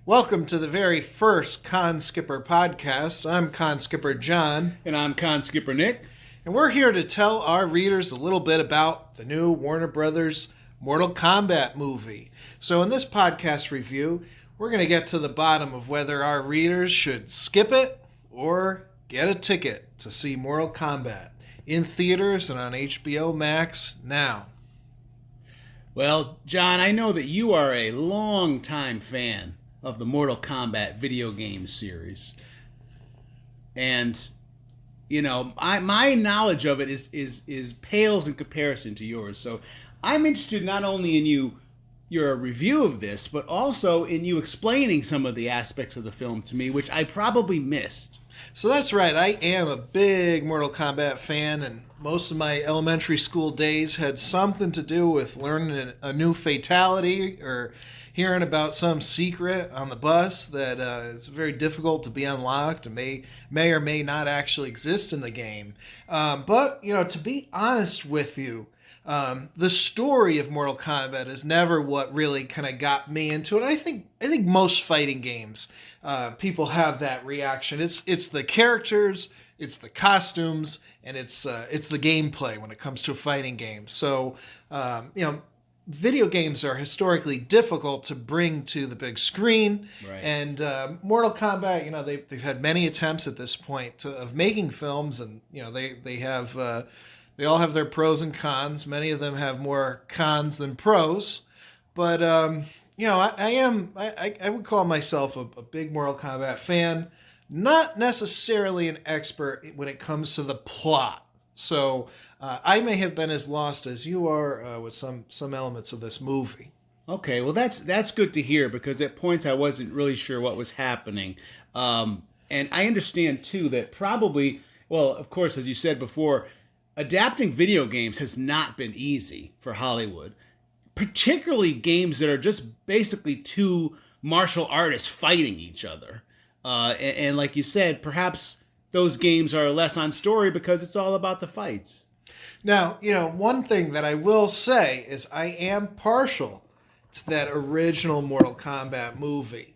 Welcome to the very first Conskipper podcast. I'm Conskipper John, And I'm Conskipper Nick. and we're here to tell our readers a little bit about the new Warner Brothers Mortal Kombat movie. So in this podcast review, we're going to get to the bottom of whether our readers should skip it or get a ticket to see Mortal Kombat in theaters and on HBO Max now. Well, John, I know that you are a longtime fan of the Mortal Kombat video game series. And, my knowledge of it is pales in comparison to yours. So I'm interested not only in your review of this, but also in you explaining some of the aspects of the film to me, which I probably missed. So that's right. I am a big Mortal Kombat fan, and most of my elementary school days had something to do with learning a new fatality or hearing about some secret on the bus that is very difficult to be unlocked and may or may not actually exist in the game. But to be honest with you, the story of Mortal Kombat is never what really kind of got me into it. I think most fighting games, people have that reaction. It's the characters, it's the costumes, and it's the gameplay when it comes to a fighting game. So video games are historically difficult to bring to the big screen. Right. And Mortal Kombat, they've had many attempts at this point of making films, and they all have their pros and cons. Many of them have more cons than pros. But, I would call myself a big Mortal Kombat fan, not necessarily an expert when it comes to the plot. So I may have been as lost as you are with some elements of this movie. Okay, well that's good to hear, because at points I wasn't really sure what was happening, and I understand too that probably, well, of course, as you said before, adapting video games has not been easy for Hollywood, particularly games that are just basically two martial artists fighting each other, and like you said, perhaps those games are less on story because it's all about the fights. Now, one thing that I will say is I am partial to that original Mortal Kombat movie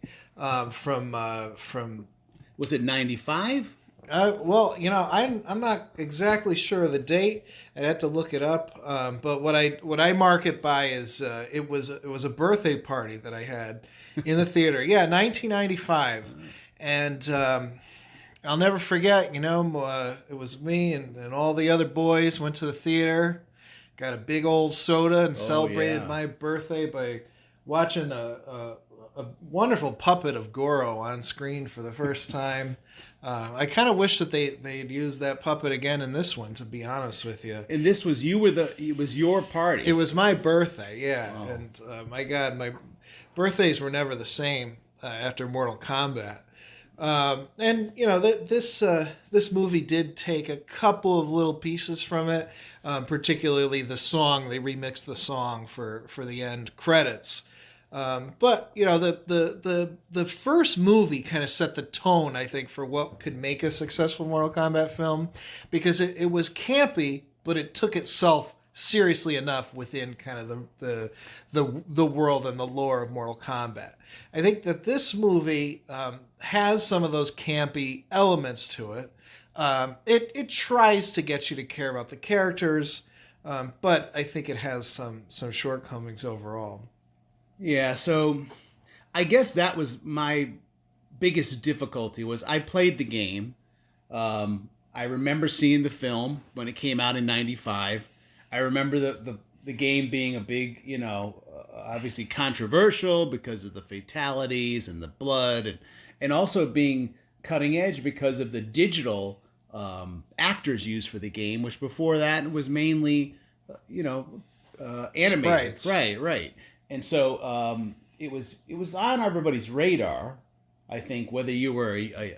from. Was it 95? I'm not exactly sure of the date. I'd have to look it up. But what I mark it by is it was a birthday party that I had in the theater. Yeah, 1995, and. I'll never forget, it was me and all the other boys went to the theater, got a big old soda, and celebrated my birthday by watching a wonderful puppet of Goro on screen for the first time. I kind of wish that they'd use that puppet again in this one, to be honest with you. And this was it was your party. It was my birthday, yeah. Oh. And my God, my birthdays were never the same after Mortal Kombat. This movie did take a couple of little pieces from it, particularly the song. They remixed the song for the end credits. But the first movie kind of set the tone, I think, for what could make a successful Mortal Kombat film, because it was campy, but it took itself seriously enough within kind of the world and the lore of Mortal Kombat. I think that this movie has some of those campy elements to it. It tries to get you to care about the characters, but I think it has some shortcomings overall. Yeah, so I guess that was my biggest difficulty. Was I played the game. I remember seeing the film when it came out in 95. I remember the game being a big, obviously controversial because of the fatalities and the blood, and also being cutting edge because of the digital actors used for the game, which before that was mainly, animated. Sprites. Right. And so it was on everybody's radar, I think, whether you were a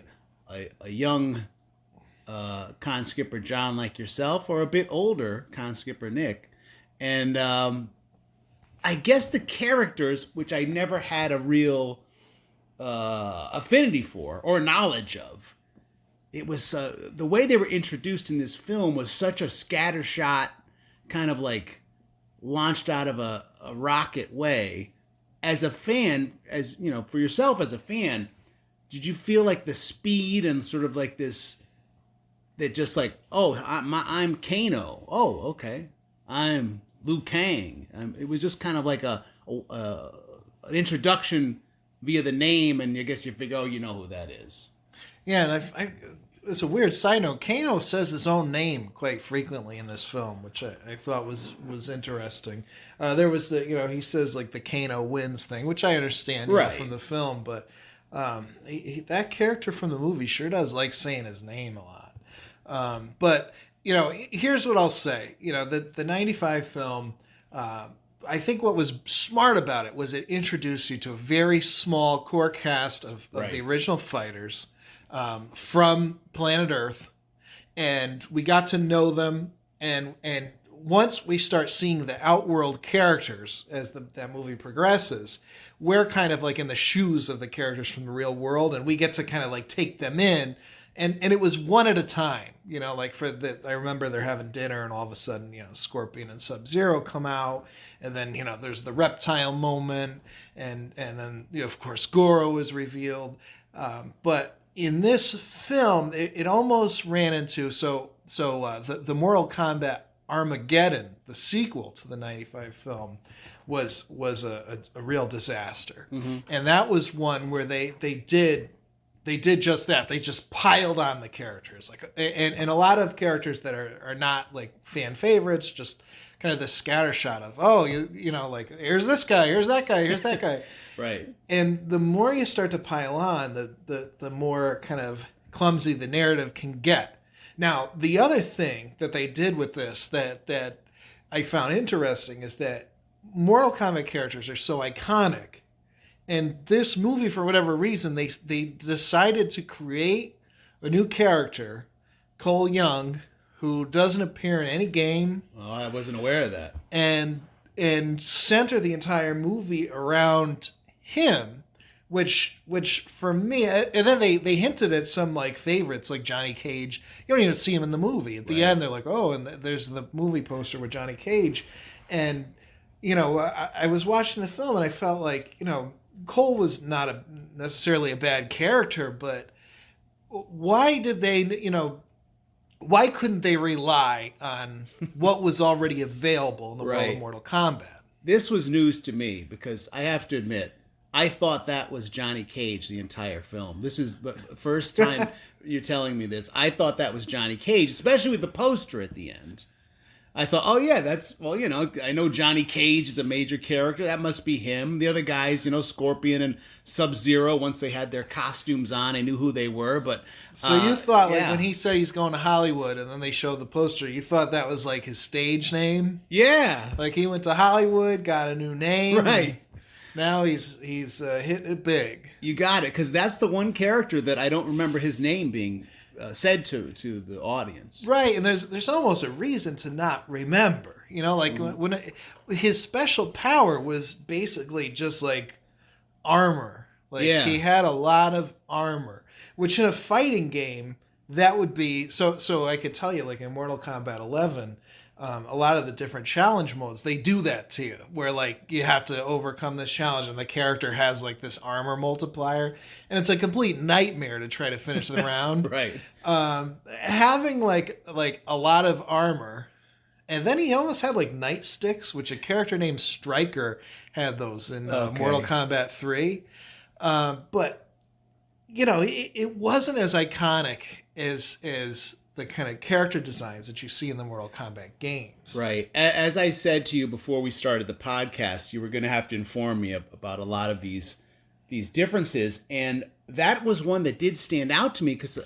young Conskipper John like yourself, or a bit older Conskipper Nick. And I guess the characters, which I never had a real affinity for or knowledge of, it was the way they were introduced in this film was such a scattershot, kind of like launched out of a rocket way. as a fan, as you know, for yourself as a fan, did you feel like the speed and sort of like this, that just like, oh, I'm Kano. Oh, okay. I'm Liu Kang. It was just kind of like an introduction via the name, and I guess you figure, oh, you know who that is. Yeah, and it's a weird side note. Kano says his own name quite frequently in this film, which I thought was interesting. There was he says like the Kano wins thing, which I understand right. From the film, but that character from the movie sure does like saying his name a lot. But here's what I'll say. The '95 film. I think what was smart about it was it introduced you to a very small core cast of the original fighters from planet Earth, and we got to know them. And once we start seeing the Outworld characters as that movie progresses, we're kind of like in the shoes of the characters from the real world, and we get to kind of like take them in. And it was one at a time, like I remember they're having dinner and all of a sudden, Scorpion and Sub-Zero come out, and then, there's the reptile moment, and then, of course, Goro is revealed. But in this film, it almost ran into, the Mortal Kombat Armageddon, the sequel to the '95 film, was a real disaster. Mm-hmm. And that was one where they did just that. They just piled on the characters, and a lot of characters that are not like fan favorites, just kind of the scattershot of, oh, like here's this guy, here's that guy, here's that guy. Right. And the more you start to pile on, the more kind of clumsy the narrative can get. Now, the other thing that they did with this that I found interesting is that Mortal Kombat characters are so iconic. And this movie, for whatever reason, they decided to create a new character, Cole Young, who doesn't appear in any game. Oh, I wasn't aware of that. And center the entire movie around him, which for me, and then they hinted at some like favorites like Johnny Cage. You don't even see him in the movie. At the end, they're like, oh, and there's the movie poster with Johnny Cage. And, I was watching the film and I felt like, Cole was not necessarily a bad character, but why did they, why couldn't they rely on what was already available in the world of Mortal Kombat? This was news to me because I have to admit, I thought that was Johnny Cage the entire film. This is the first time you're telling me this. I thought that was Johnny Cage, especially with the poster at the end. I thought, oh yeah, I know Johnny Cage is a major character. That must be him. The other guys, Scorpion and Sub-Zero, once they had their costumes on, I knew who they were. But so you thought, like, when he said he's going to Hollywood, and then they showed the poster, you thought that was like his stage name? Yeah, like he went to Hollywood, got a new name, right? Now he's hitting it big. You got it, because that's the one character that I don't remember his name being said to the audience, right? And there's almost a reason to not remember, when his special power was basically just like armor, he had a lot of armor, which in a fighting game that would be so I could tell you, like in Mortal Kombat 11, a lot of the different challenge modes, they do that to you, where like you have to overcome this challenge and the character has like this armor multiplier, and it's a complete nightmare to try to finish the round. Right. Having like a lot of armor, and then he almost had like nightsticks, which a character named Stryker had those in Mortal Kombat 3. But it wasn't as iconic as the kind of character designs that you see in the Mortal Kombat games. Right. As I said to you before we started the podcast, you were going to have to inform me about a lot of these differences. And that was one that did stand out to me because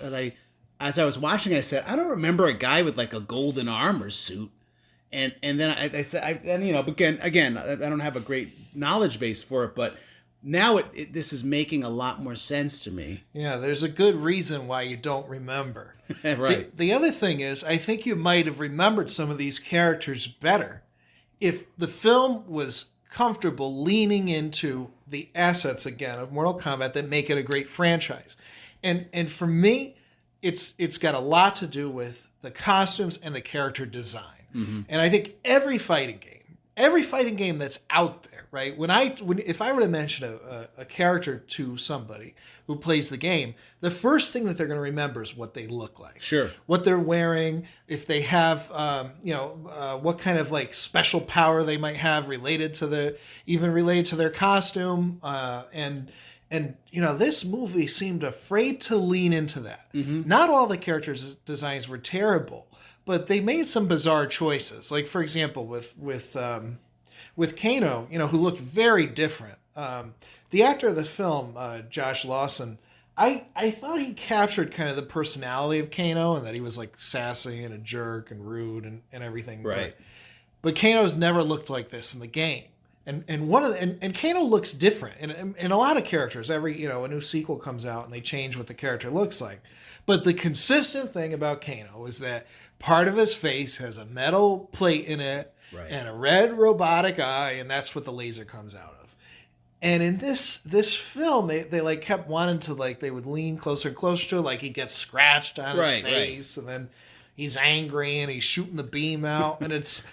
as I was watching, I said, I don't remember a guy with like a golden armor suit. And then I said, again, I don't have a great knowledge base for it, but now this is making a lot more sense to me. Yeah, there's a good reason why you don't remember. Right. The other thing is, I think you might have remembered some of these characters better if the film was comfortable leaning into the assets again of Mortal Kombat that make it a great franchise. And for me, it's got a lot to do with the costumes and the character design. Mm-hmm. And I think every fighting game that's out there, right? If I were to mention a character to somebody who plays the game, the first thing that they're going to remember is what they look like, Sure. what they're wearing, if they have, what kind of like special power they might have related to their costume, and this movie seemed afraid to lean into that. Mm-hmm. Not all the characters' designs were terrible, but they made some bizarre choices. Like for example, with Kano, who looked very different. The actor of the film, Josh Lawson, I thought he captured kind of the personality of Kano, and that he was like sassy and a jerk and rude and everything. Right. But Kano's never looked like this in the game. And Kano looks different in a lot of characters. A new sequel comes out and they change what the character looks like. But the consistent thing about Kano is that part of his face has a metal plate in it, Right. and a red robotic eye, and that's what the laser comes out of. And in this film, they like kept wanting to, like, they would lean closer and closer to it, like he gets scratched on his face, and then he's angry and he's shooting the beam out, and it's.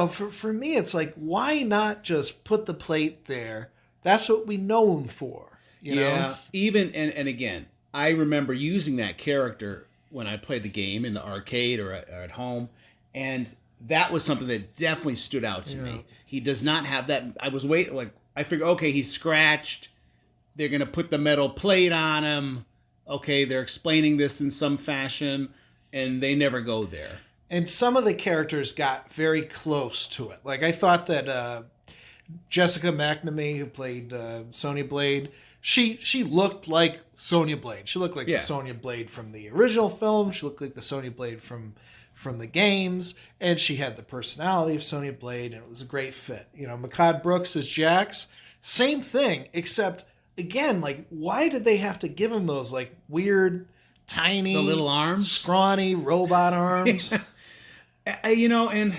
For me, it's like, why not just put the plate there? That's what we know him for, know? Even, and again, I remember using that character when I played the game in the arcade or at home, and that was something that definitely stood out to me. He does not have that. I figured, okay, he's scratched. They're going to put the metal plate on him. Okay, they're explaining this in some fashion, and they never go there. And some of the characters got very close to it. Like, I thought that Jessica McNamee, who played Sonya Blade, she looked like Sonya Blade. She looked like the Sonya Blade from the original film. She looked like the Sonya Blade from the games. And she had the personality of Sonya Blade, and it was a great fit. Mehcad Brooks as Jax, same thing, except, again, like, why did they have to give him those, like, weird, tiny, the little arms, scrawny robot arms? And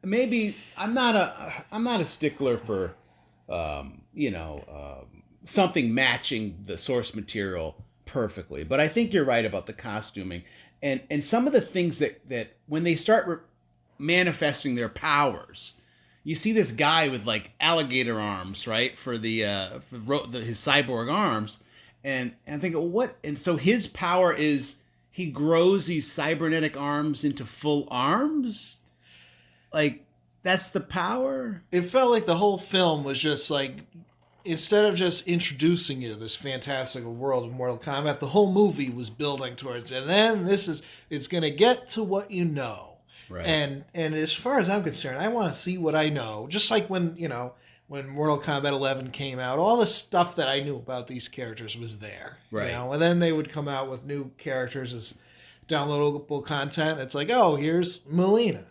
maybe I'm not a stickler for, something matching the source material perfectly. But I think you're right about the costuming and some of the things that when they start manifesting their powers, you see this guy with like alligator arms, right, for his cyborg arms, and I think what, and so his power is. He grows these cybernetic arms into full arms? Like, that's the power? It felt like the whole film was just like, instead of just introducing you to this fantastical world of Mortal Kombat, the whole movie was building towards it. And then it's going to get to what you know. Right. And as far as I'm concerned, I want to see what I know. Just like when Mortal Kombat 11 came out, all the stuff that I knew about these characters was there. Right. And then they would come out with new characters as downloadable content. It's like, oh, here's Melina,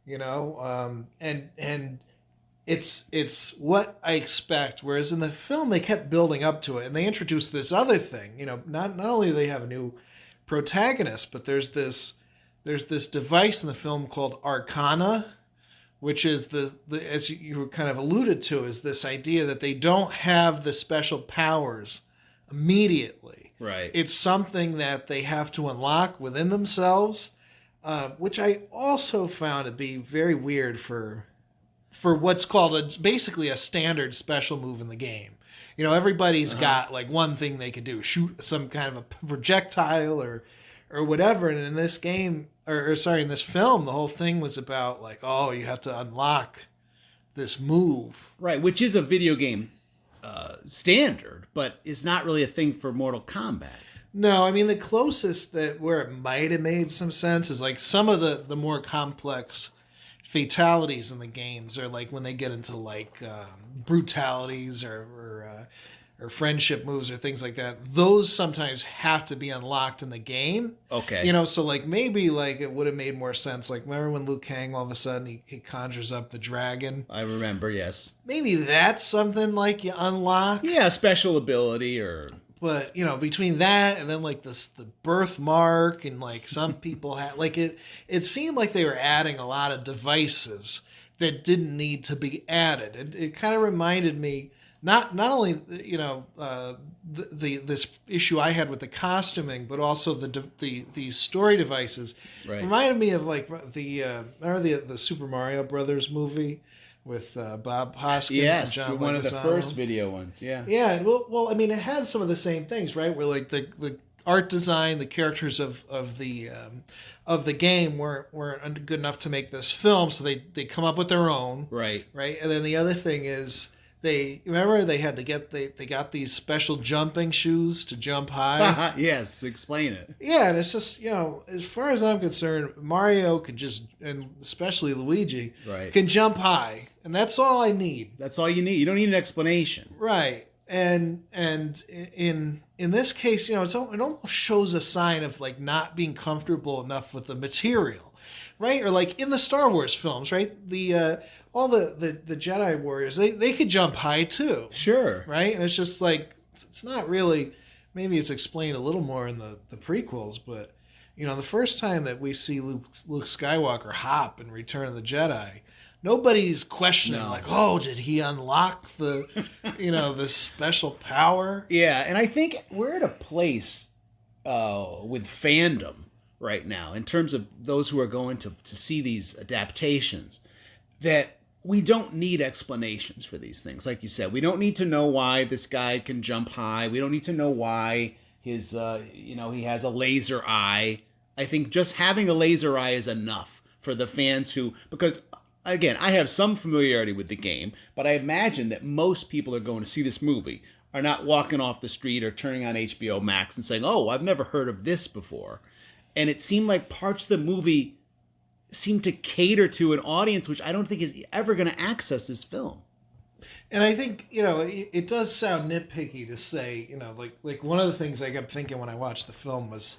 and it's what I expect. Whereas in the film, they kept building up to it, and they introduced this other thing. Not only do they have a new protagonist, but there's this device in the film called Arcana, which is the as you kind of alluded to, is this idea that they don't have the special powers immediately. Right. It's something that they have to unlock within themselves, which I also found to be very weird for what's called basically a standard special move in the game. Everybody's got like one thing they could do, shoot some kind of a projectile or whatever. And in this game, in this film, the whole thing was about like, oh, you have to unlock this move. Right, which is a video game standard, but it's not really a thing for Mortal Kombat. No, I mean, the closest where it might have made some sense is like some of the more complex fatalities in the games are like when they get into like brutalities or friendship moves or things like that. Those sometimes have to be unlocked in the game. Okay. So like maybe like it would have made more sense. Like remember when Liu Kang all of a sudden he conjures up the dragon? I remember, yes. Maybe that's something like you unlock. Yeah, special ability or... But, between that and then like the birthmark and like some people had like it seemed like they were adding a lot of devices that didn't need to be added. It kind of reminded me not only this issue I had with the costuming, but also the story devices. Right. Reminded me of like remember the Super Mario Brothers movie with Bob Hoskins and Yes, John one of the first Leguizamo. video ones. Yeah. Yeah, and well, I mean, it had some of the same things, right? Where like the art design, the characters of the game weren't good enough to make this film, so they come up with their own, Right. right? And then the other thing is they remember they had to get they got these special jumping shoes to jump high. Yes, explain it. Yeah, and it's just, as far as I'm concerned, Mario can just, and especially Luigi, Right. can jump high, and that's all I need. That's all you need. You don't need an explanation. Right. And in this case, it almost shows a sign of like not being comfortable enough with the material, right? Or like in the Star Wars films, right? The all the Jedi warriors, they could jump high too. Sure. Right? And it's just like it's not really, maybe it's explained a little more in the prequels, but the first time that we see Luke Skywalker hop in Return of the Jedi, nobody's questioning like, oh, did he unlock the this special power? Yeah, and I think we're at a place with fandom right now in terms of those who are going to see these adaptations that we don't need explanations for these things. Like you said, we don't need to know why this guy can jump high. We don't need to know why his he has a laser eye. I think just having a laser eye is enough for the fans because again, I have some familiarity with the game, but I imagine that most people are going to see this movie are not walking off the street or turning on HBO Max and saying, "Oh, I've never heard of this before." And it seemed like parts of the movie seem to cater to an audience which I don't think is ever going to access this film. And I think, it does sound nitpicky to say, like one of the things I kept thinking when I watched the film was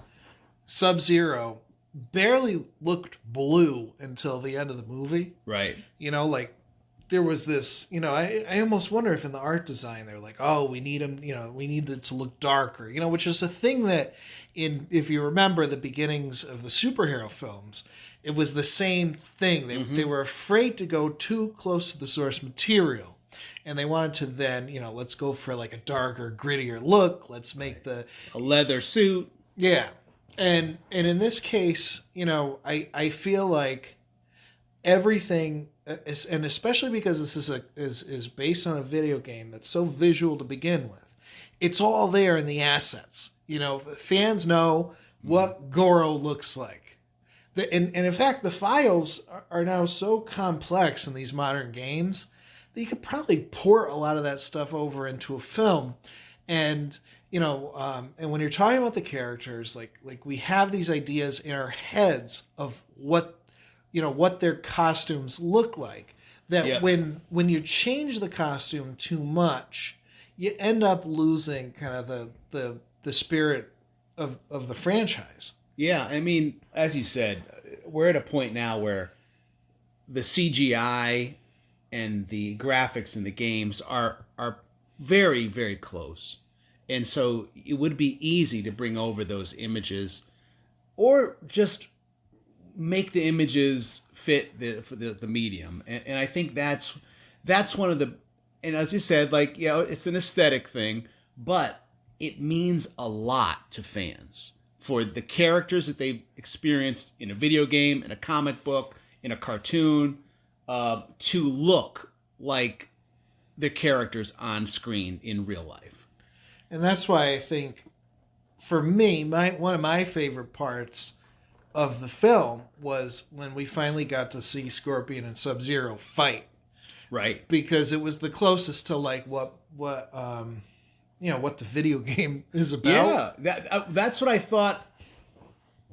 Sub-Zero barely looked blue until the end of the movie. Right. Like there was this, I almost wonder if in the art design they're like, oh, we need him, we need it to look darker, which is a thing that if you remember the beginnings of the superhero films, it was the same thing. They were afraid to go too close to the source material. And they wanted to then, let's go for like a darker, grittier look. Let's make a leather suit. Yeah. And in this case, I feel like everything, and especially because this is based on a video game that's so visual to begin with, it's all there in the assets. Fans know what Goro looks like. And in fact, the files are now so complex in these modern games that you could probably port a lot of that stuff over into a film. And and when you're talking about the characters, like we have these ideas in our heads of what their costumes look like. That when you change the costume too much, you end up losing kind of the spirit of the franchise. Yeah, I mean, as you said, we're at a point now where the CGI and the graphics in the games are very, very close. And so it would be easy to bring over those images or just make the images fit the medium. And I think that's one of the, and as you said, like, it's an aesthetic thing, but it means a lot to fans for the characters that they've experienced in a video game, in a comic book, in a cartoon, to look like the characters on screen in real life. And that's why I think, for me, one of my favorite parts of the film was when we finally got to see Scorpion and Sub-Zero fight. Right. Because it was the closest to like what the video game is about. Yeah, that's what I thought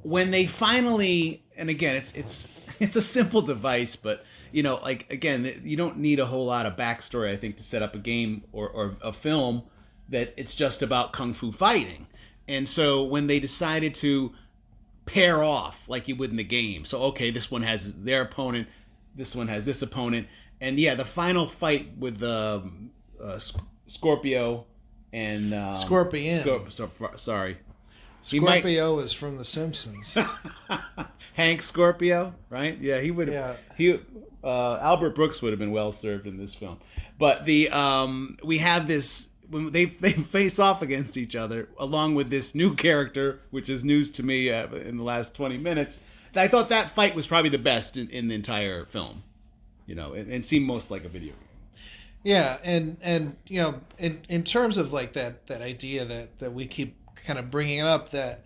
when they finally, and again, it's a simple device, but like, again, you don't need a whole lot of backstory, I think, to set up a game or a film that it's just about kung fu fighting. And so when they decided to pair off like you would in the game, so okay, this one has their opponent, this one has this opponent, and yeah, the final fight with Scorpio and Scorpion. Sorry, Scorpio is from The Simpsons. Hank Scorpio, right? Yeah, he would. Yeah. Albert Brooks would have been well served in this film. But we have this when they face off against each other, along with this new character, which is news to me in the last 20 minutes. I thought that fight was probably the best in the entire film. and seem most like a video game. Yeah, and in terms of like that idea that we keep kind of bringing up, that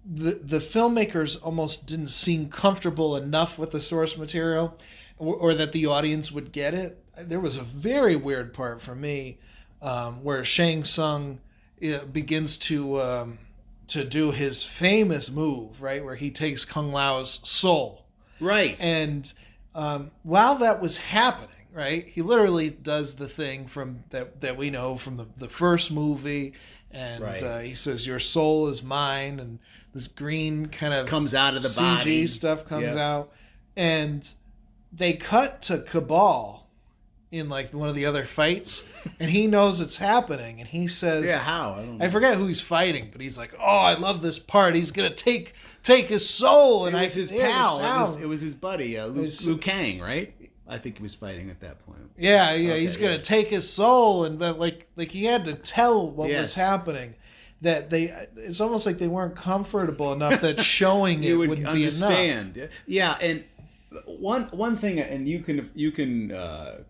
the filmmakers almost didn't seem comfortable enough with the source material, or that the audience would get it. There was a very weird part for me, where Shang Tsung begins to do his famous move, right, where he takes Kung Lao's soul. Right. And while that was happening, right, he literally does the thing from that we know from the first movie, and Right. He says, "Your soul is mine," and this green kind of Comes out of the CG body. stuff comes Yep. out, and they cut to Cabal in like one of the other fights, and he knows it's happening, and he says, Yeah, how? I don't know. I forget who he's fighting, but he's like, "Oh, I love this part. He's gonna take his soul." And It was his yeah, the pal. sound. It was his buddy, Liu Kang, right? I think he was fighting at that point. Yeah, Okay, he's gonna yeah. take his soul, and but like he had to tell what was Yes. happening. That it's almost like they weren't comfortable enough that showing it You would wouldn't be enough. understand. Yeah, and one thing, and you can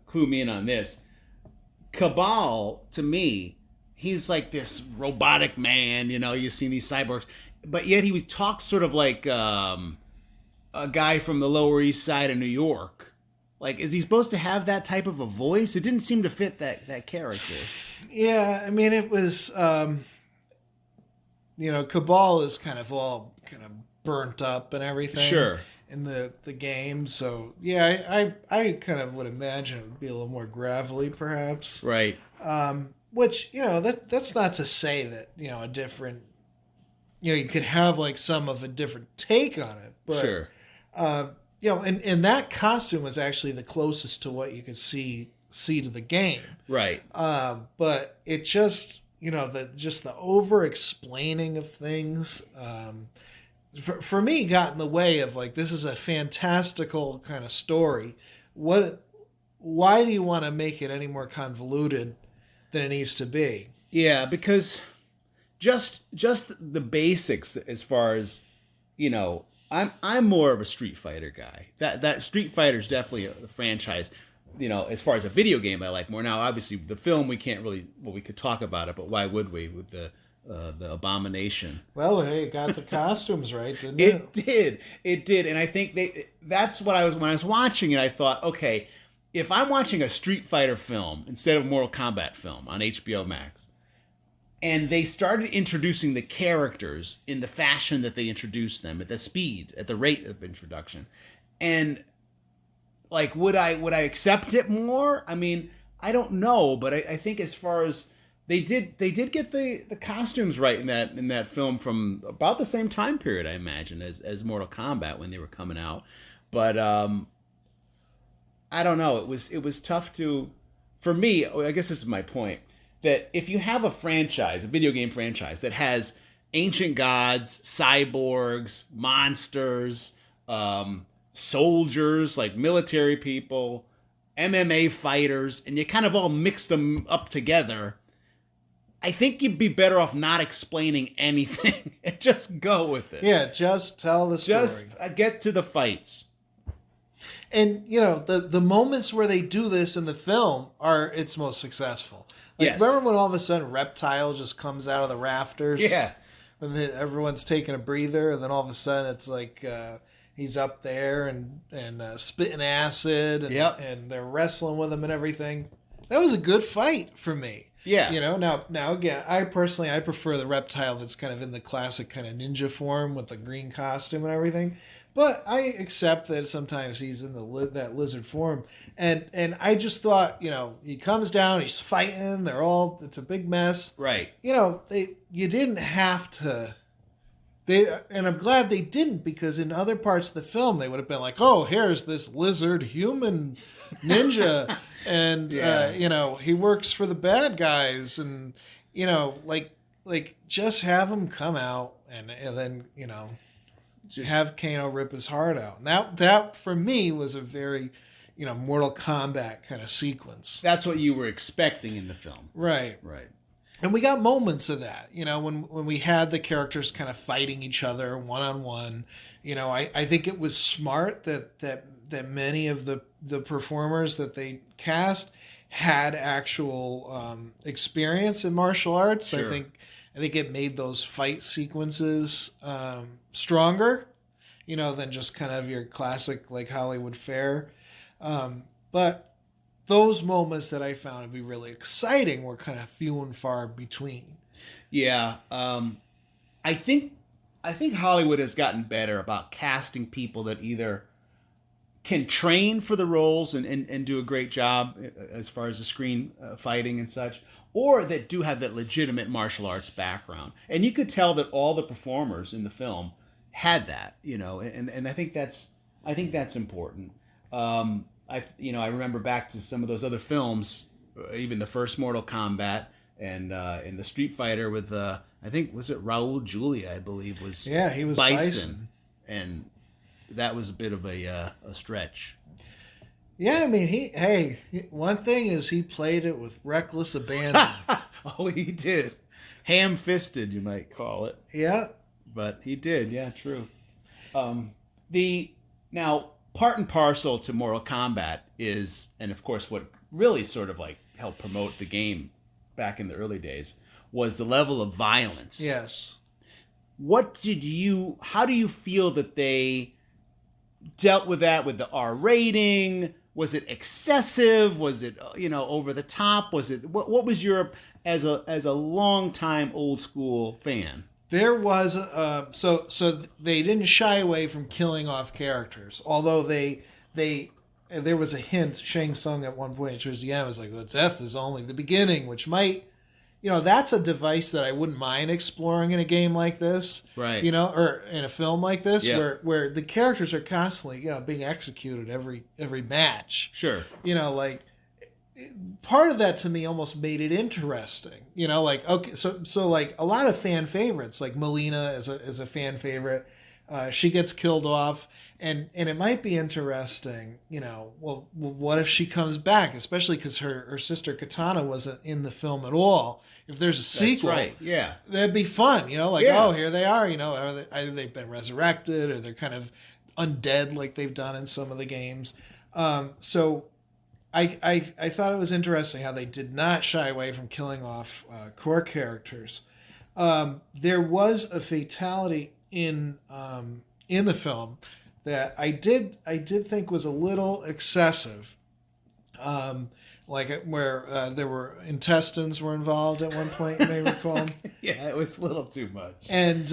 clue me in on this. Cabal, to me, he's like this robotic man. You've seen these cyborgs, but yet he talks sort of like a guy from the Lower East Side of New York. Like, is he supposed to have that type of a voice? It didn't seem to fit that character. Yeah, I mean, it was, Cabal is kind of all kind of burnt up and everything. Sure. In the game, so yeah, I kind of would imagine it would be a little more gravelly, perhaps. Right. Which that's not to say that a different, you could have like some of a different take on it, but Sure. And that costume was actually the closest to what you could see to the game. Right. But it just the over explaining of things. For me, got in the way of like, this is a fantastical kind of story. Why do you want to make it any more convoluted than it needs to be? Yeah, because just the basics, as far as I'm more of a Street Fighter guy. That Street Fighter is definitely a franchise. As far as a video game, I like more. Now, obviously, the film we can't really. Well, we could talk about it, but why would we with the Abomination? Well, hey, it got the costumes right, didn't it? It did, and I think that's what I was when I was watching it. I thought, okay, if I'm watching a Street Fighter film instead of Mortal Kombat film on HBO Max, and they started introducing the characters in the fashion that they introduced them, at the speed, at the rate of introduction, and like, would I accept it more? I mean, I don't know, but I think as far as they did get the costumes right in that film from about the same time period, I imagine, as Mortal Kombat when they were coming out. But I don't know. It was tough for me. I guess this is my point, that if you have a video game franchise that has ancient gods, cyborgs, monsters, soldiers, like military people, MMA fighters, and you kind of all mix them up together, I think you'd be better off not explaining anything and just go with it. Yeah, just tell the story. Just get to the fights. And the moments where they do this in the film are its most successful. Like, Yes. remember when all of a sudden Reptile just comes out of the rafters? Yeah. When everyone's taking a breather, and then all of a sudden it's like he's up there and spitting acid, and, Yep. and they're wrestling with him and everything. That was a good fight for me. Yeah. Now again, I prefer the Reptile that's kind of in the classic kind of ninja form with the green costume and everything. But I accept that sometimes he's in that lizard form, and I just thought, he comes down, he's fighting, it's a big mess. Right. You didn't have to. And I'm glad they didn't, because in other parts of the film they would have been like, oh, here's this lizard human ninja, and Yeah. he works for the bad guys, and like just have him come out and then Just have Kano rip his heart out. And that for me was a very Mortal Kombat kind of sequence. that's what you were expecting in the film. Right. Right. And we got moments of that, when we had the characters kind of fighting each other one on one. I think it was smart that that many of the performers that they cast had actual experience in martial arts. Sure. I think it made those fight sequences stronger, than just kind of your classic like Hollywood fare. But those moments that I found to be really exciting were kind of few and far between. Yeah. I think Hollywood has gotten better about casting people that either can train for the roles and do a great job as far as the screen fighting and such, or that do have that legitimate martial arts background. And you could tell that all the performers in the film had that, and I think that's important. I remember back to some of those other films, even the first Mortal Kombat and in the Street Fighter with I think was it Raul Julia, I believe was he was Bison. And that was a bit of a stretch. Yeah, I mean, one thing is he played it with reckless abandon. Oh, he did. Ham-fisted, you might call it. Yeah. But he did, yeah, true. Now, part and parcel to Mortal Kombat is, and of course what really sort of like helped promote the game back in the early days, was the level of violence. Yes. How do you feel that they dealt with that with the R rating? Was it excessive? Was it over the top? Was it what was your as a long time old school fan? There was so they didn't shy away from killing off characters, although there was a hint. Shang Tsung at one point towards the end was like, well, death is only the beginning, which might. That's a device that I wouldn't mind exploring in a game like this, right? Or in a film like this, yeah. where the characters are constantly, being executed every match. Sure. Like part of that to me almost made it interesting. Okay, so like a lot of fan favorites, like Melina is a fan favorite. She gets killed off, and it might be interesting, well, what if she comes back, especially because her sister Katana wasn't in the film at all. If there's a sequel, that's right. Yeah, that'd be fun, yeah. Oh, here they are, either they've been resurrected or they're kind of undead like they've done in some of the games. So I thought it was interesting how they did not shy away from killing off core characters. There was a fatality in the film that I did think was a little excessive, like where there were intestines were involved at one point, you may recall. Yeah, it was a little too much. And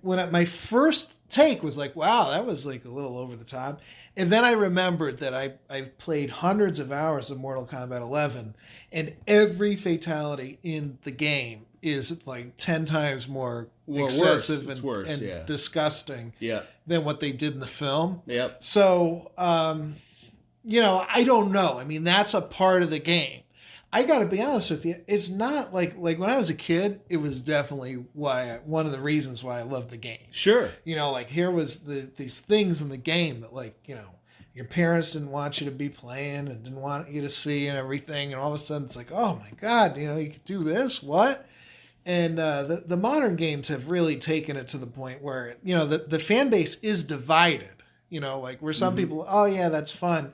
my first take was like, wow, that was like a little over the top. And then I remembered that I've played hundreds of hours of Mortal Kombat 11, and every fatality in the game is like 10 times more excessive and disgusting than what they did in the film. Yep. So, I don't know. I mean, that's a part of the game. I got to be honest with you. It's not like when I was a kid, it was definitely one of the reasons why I loved the game. Sure. Here was these things in the game that your parents didn't want you to be playing and didn't want you to see and everything. And all of a sudden it's like, oh my God, you could do this. What? And the modern games have really taken it to the point where, the fan base is divided, where some people, oh yeah, that's fun.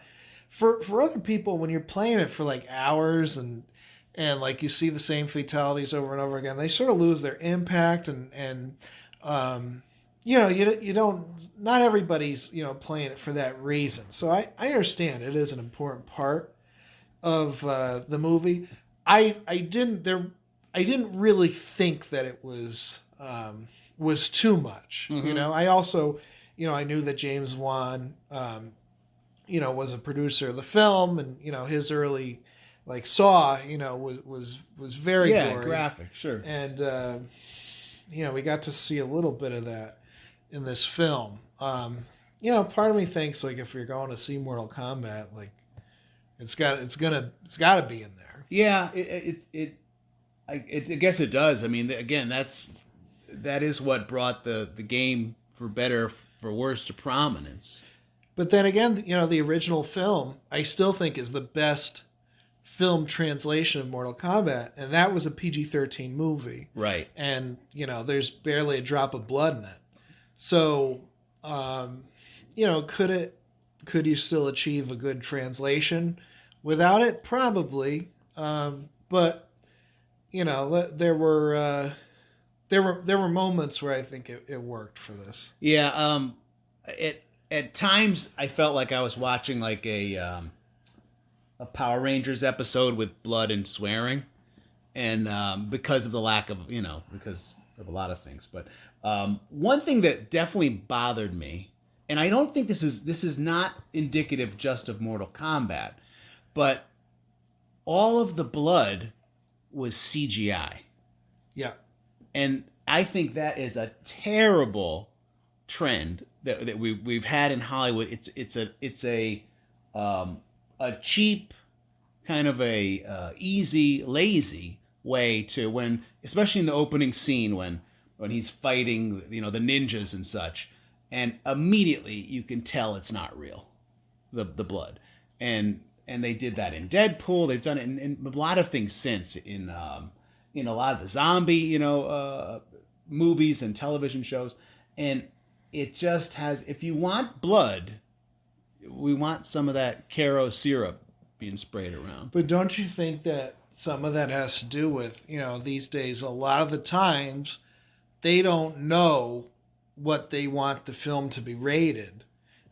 For other people, when you're playing it for like hours and like you see the same fatalities over and over again, they sort of lose their impact and you don't, not everybody's, playing it for that reason. So I understand it is an important part of the movie. I didn't really think that it was too much. I also, I knew that James Wan, was a producer of the film, and his early Saw, was very gory, graphic, sure. And we got to see a little bit of that in this film. Part of me thinks if you're going to see Mortal Kombat, it's got to be in there. Yeah, I guess it does. I mean, again, that is what brought the game, for better for worse, to prominence. But then again, the original film, I still think is the best film translation of Mortal Kombat, and that was a PG-13 movie. Right. And, there's barely a drop of blood in it. So, could Could you still achieve a good translation without it? Probably. But there were moments where I think it worked for this. Yeah. At times I felt like I was watching like a Power Rangers episode with blood and swearing, and because of the lack of because of a lot of things. But one thing that definitely bothered me, and I don't think this is not indicative just of Mortal Kombat, but all of the blood was CGI. Yeah. And I think that is a terrible trend that we've had in Hollywood. It's a cheap kind of a easy, lazy way to, when, especially in the opening scene when he's fighting the ninjas and such, and immediately you can tell it's not real, the blood. And they did that in Deadpool. They've done it in a lot of things since, in a lot of the zombie movies and television shows. And it just has, if you want blood, we want some of that Caro syrup being sprayed around. But don't you think that some of that has to do with, these days, a lot of the times they don't know what they want the film to be rated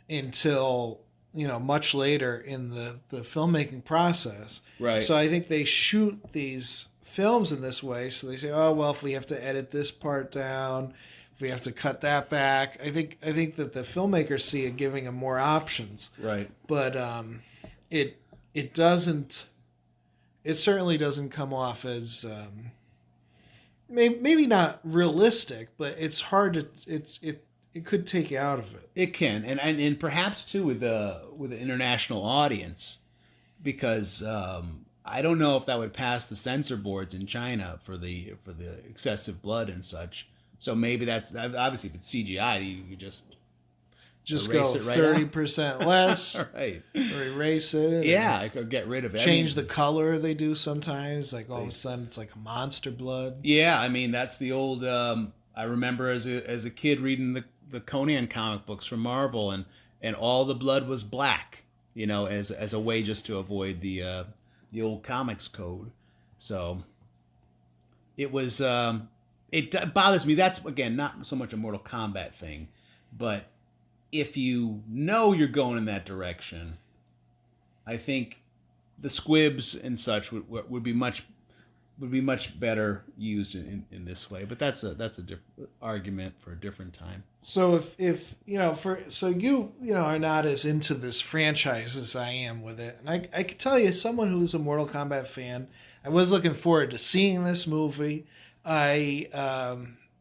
until, much later in the filmmaking process. Right. So I think they shoot these films in this way. So they say, oh, well, if we have to edit this part down, if we have to cut that back, I think that the filmmakers see it giving them more options. Right. But it certainly doesn't come off as maybe not realistic, but it's hard to it could take you out of it. It can, and perhaps too with the international audience, because I don't know if that would pass the censor boards in China for the excessive blood and such. So maybe that's, obviously, if it's CGI, you just go right 30% less, right? Or erase it. Yeah, I could get rid of it. Change the color they do sometimes. Like all of a sudden, it's like a monster blood. Yeah, I mean that's the old. I remember as a kid reading the Conan comic books from Marvel, and all the blood was black. As a way just to avoid the old comics code. So it was. It bothers me. That's, again, not so much a Mortal Kombat thing, but if you know you're going in that direction, I think the squibs and such would be much better used in this way. But that's a different argument for a different time. So if you are not as into this franchise as I am with it, and I can tell you, as someone who's a Mortal Kombat fan, I was looking forward to seeing this movie. I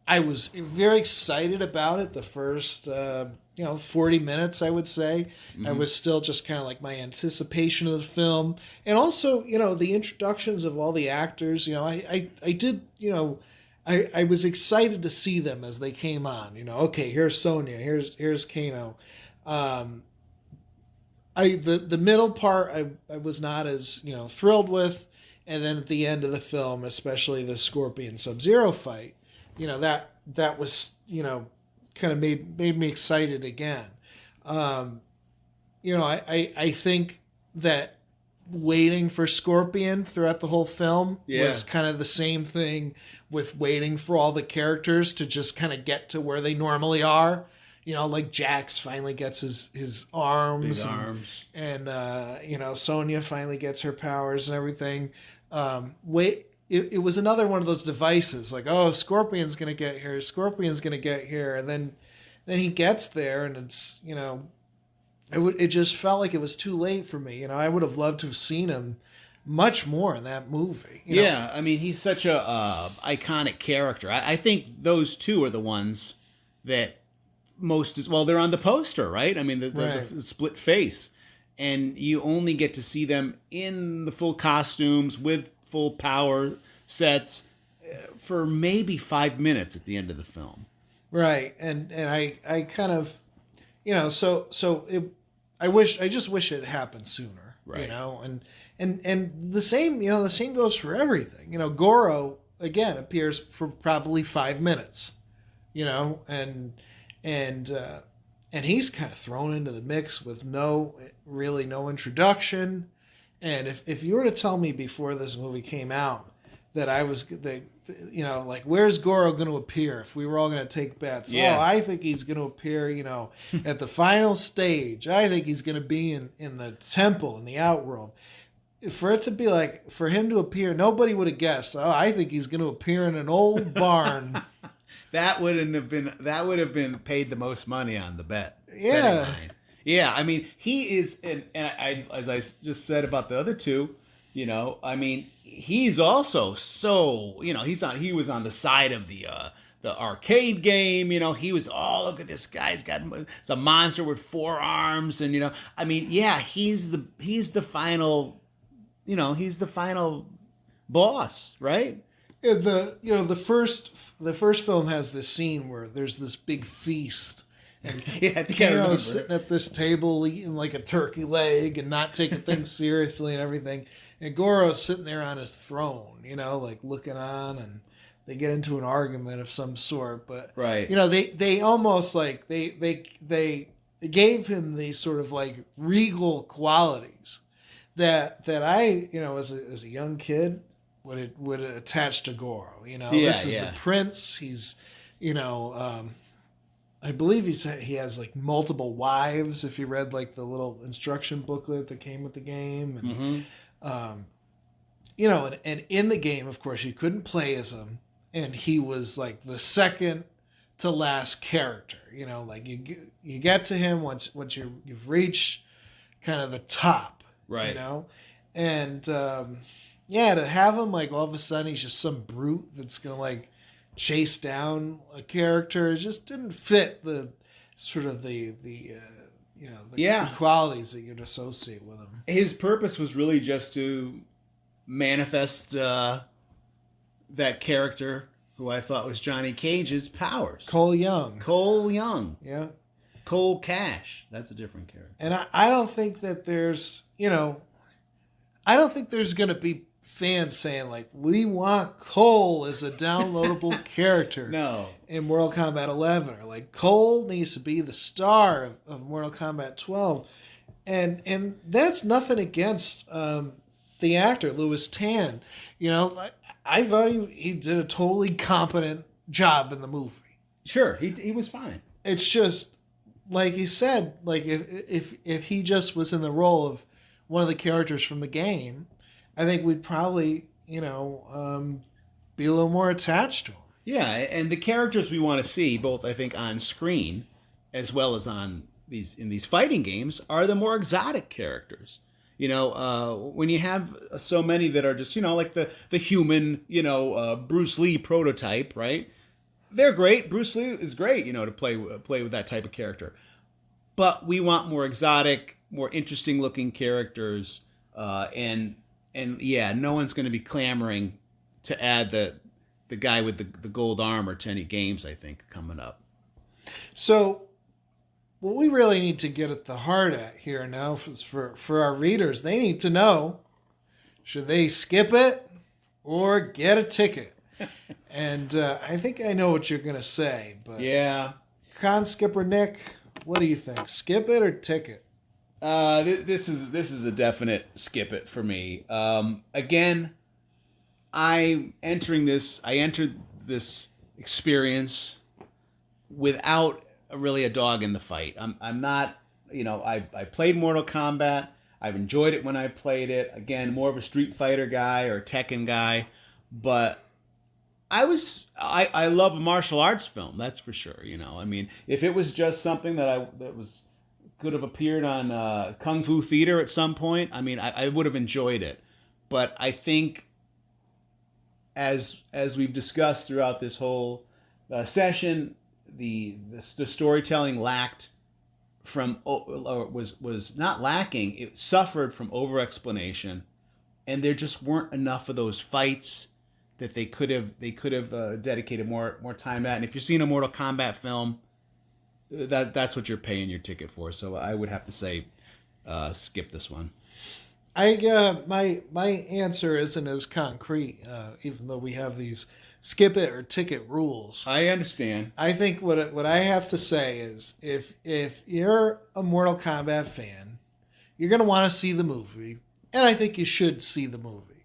was very excited about it the first 40 minutes, I would say. Mm-hmm. I was still just kind of like my anticipation of the film, and also the introductions of all the actors. I was excited to see them as they came on. Okay, here's Sonya, here's Kano. The middle part I was not as thrilled with. And then at the end of the film, especially the Scorpion Sub-Zero fight, that was kind of made me excited again. I think that waiting for Scorpion throughout the whole film was kind of the same thing with waiting for all the characters to just kind of get to where they normally are. Like Jax finally gets his arms. Big arms. And Sonya finally gets her powers and everything. It was another one of those devices, like, oh, Scorpion's going to get here. And then he gets there, and it's, it just felt like it was too late for me. I would have loved to have seen him much more in that movie. Yeah, I mean, he's such a iconic character. I think those two are the ones that they're on the poster, right? I mean, the split face, and you only get to see them in the full costumes with full power sets for maybe 5 minutes at the end of the film. Right. And I kind of, I just wish it happened sooner, right. And the same goes for everything. Goro again appears for probably 5 minutes, and and he's kind of thrown into the mix with no introduction. And if you were to tell me before this movie came out that like, where's Goro going to appear? If we were all going to take bets, Yeah. I think he's going to appear, at the final stage. I think he's going to be in the temple in the Outworld. For it to be like, for him to appear, nobody would have guessed. Oh, I think he's going to appear in an old barn. That would have been paid the most money on the bet. Yeah. Yeah, I mean, he is, and I, as I just said about the other two, I mean, he's also so, he was on the side of the arcade game, he was, oh, look at this guy's got, it's a monster with 4 arms, and, I mean, yeah, he's the final, he's the final boss, right? And the first film has this scene where there's this big feast. And Kano's sitting at this table eating like a turkey leg and not taking things seriously and everything. And Goro's sitting there on his throne, like looking on, and they get into an argument of some sort. But right, they almost like they gave him these sort of like regal qualities that I as a young kid would attach to Goro. This is the prince. He's I believe he has like multiple wives. If you read like the little instruction booklet that came with the game, and and in the game, of course, you couldn't play as him, and he was like the second to last character. Like you get to him once you've reached kind of the top, right? And to have him like all of a sudden he's just some brute that's gonna like chase down a character. It just didn't fit the sort of the qualities that you'd associate with him. His purpose was really just to manifest that character who I thought was Johnny Cage's powers. Cole Young. Yeah. Cole Cash. That's a different character. And I don't think that there's going to be fans saying like, we want Cole as a downloadable character in Mortal Kombat 11, or like Cole needs to be the star of Mortal Kombat 12, and that's nothing against the actor Louis Tan. I thought he did a totally competent job in the movie. Sure, he was fine. It's just like you said, like if he just was in the role of one of the characters from the game, I think we'd probably, be a little more attached to him. Yeah, and the characters we want to see, both I think on screen as well as in these fighting games, are the more exotic characters. When you have so many that are just, like the human, Bruce Lee prototype, right? They're great. Bruce Lee is great, to play with that type of character. But we want more exotic, more interesting looking characters, and yeah, no one's going to be clamoring to add the guy with the gold armor to any games, I think, coming up. So what we really need to get at the heart at here now is for our readers. They need to know, should they skip it or get a ticket? And I think I know what you're going to say. But yeah. Conskipper Nick, what do you think? Skip it or ticket? This is a definite skip it for me. Again, I entered this experience without really a dog in the fight. I'm not, I played Mortal Kombat. I've enjoyed it when I played it. Again, more of a Street Fighter guy or a Tekken guy, but I love a martial arts film. That's for sure. I mean, if it was just something that could have appeared on Kung Fu Theater at some point, I mean, I would have enjoyed it. But I think, as we've discussed throughout this whole session, the storytelling lacked from, or was not lacking. It suffered from over explanation, and there just weren't enough of those fights that they could have dedicated more time at. And if you're seeing a Mortal Kombat film, that's what you're paying your ticket for. So I would have to say skip this one. My answer isn't as concrete, even though we have these skip it or ticket rules. I understand. I think what I have to say is if you're a Mortal Kombat fan, you're going to want to see the movie, and I think you should see the movie.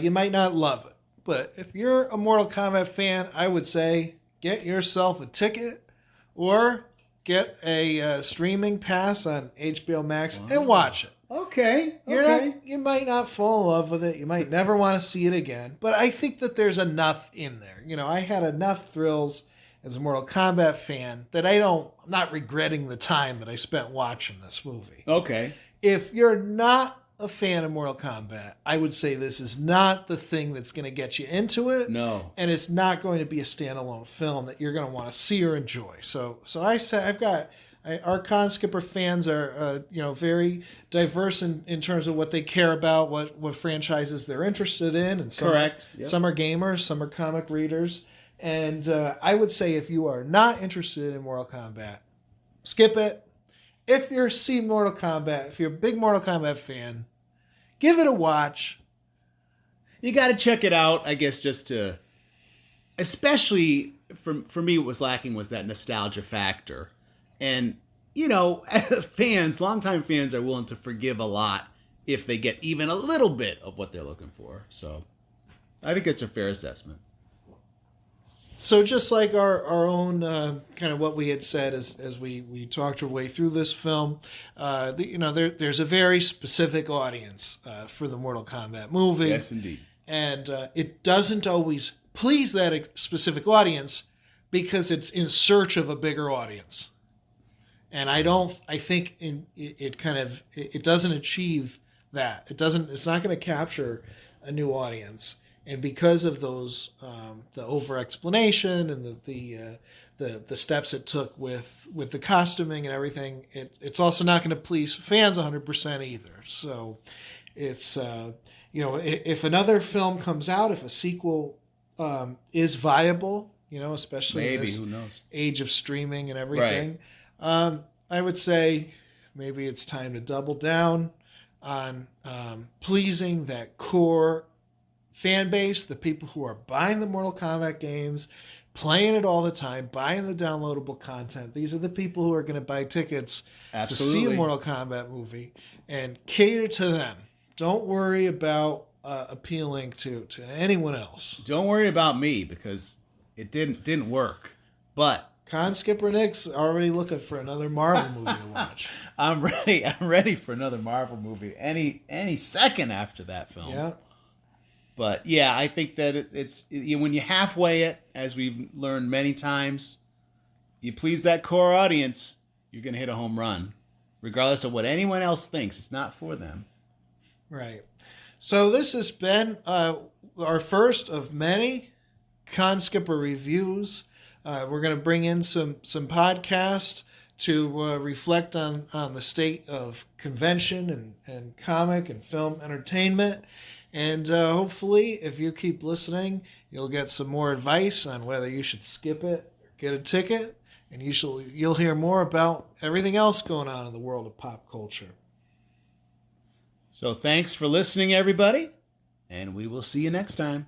You might not love it, but if you're a Mortal Kombat fan, I would say get yourself a ticket or get a streaming pass on HBO Max and watch it. Okay. You might not fall in love with it. You might never want to see it again. But I think that there's enough in there. I had enough thrills as a Mortal Kombat fan that I'm not regretting the time that I spent watching this movie. Okay. If you're not a fan of Mortal Kombat, I would say this is not the thing that's going to get you into it. No. And it's not going to be a standalone film that you're going to want to see or enjoy. So I say our Conskipper fans are very diverse in terms of what they care about, what franchises they're interested in, and Correct. Yep. Some are gamers, some are comic readers, and I would say if you are not interested in Mortal Kombat, skip it. If you're if you're a big Mortal Kombat fan, give it a watch. You got to check it out, I guess, just to, especially for me, what was lacking was that nostalgia factor. And, longtime fans are willing to forgive a lot if they get even a little bit of what they're looking for. So I think it's a fair assessment. So just like our own kind of what we had said as we talked our way through this film, there's a very specific audience for the Mortal Kombat movie. Yes, indeed. And it doesn't always please that specific audience because it's in search of a bigger audience. And I think it doesn't achieve that. It's not going to capture a new audience. And because of those, the over explanation and the steps it took with the costuming and everything, it's also not going to please fans 100% either. So it's, if another film comes out, if a sequel is viable, especially maybe, in this who knows? age of streaming and everything, right. I would say maybe it's time to double down on pleasing that core fan base, the people who are buying the Mortal Kombat games, playing it all the time, buying the downloadable content. These are the people who are going to buy tickets to see a Mortal Kombat movie, and cater to them. Don't worry about appealing to anyone else. Don't worry about me because it didn't work. But Conskipper Nick's already looking for another Marvel movie to watch. I'm ready for another Marvel movie any second after that film. Yeah. But yeah, I think that it's when you halfway it, as we've learned many times, you please that core audience, you're going to hit a home run, regardless of what anyone else thinks. It's not for them. Right. So this has been our first of many Conskipper reviews. We're going to bring in some podcasts to reflect on the state of convention and comic and film entertainment. And hopefully, if you keep listening, you'll get some more advice on whether you should skip it or get a ticket. And you'll hear more about everything else going on in the world of pop culture. So thanks for listening, everybody. And we will see you next time.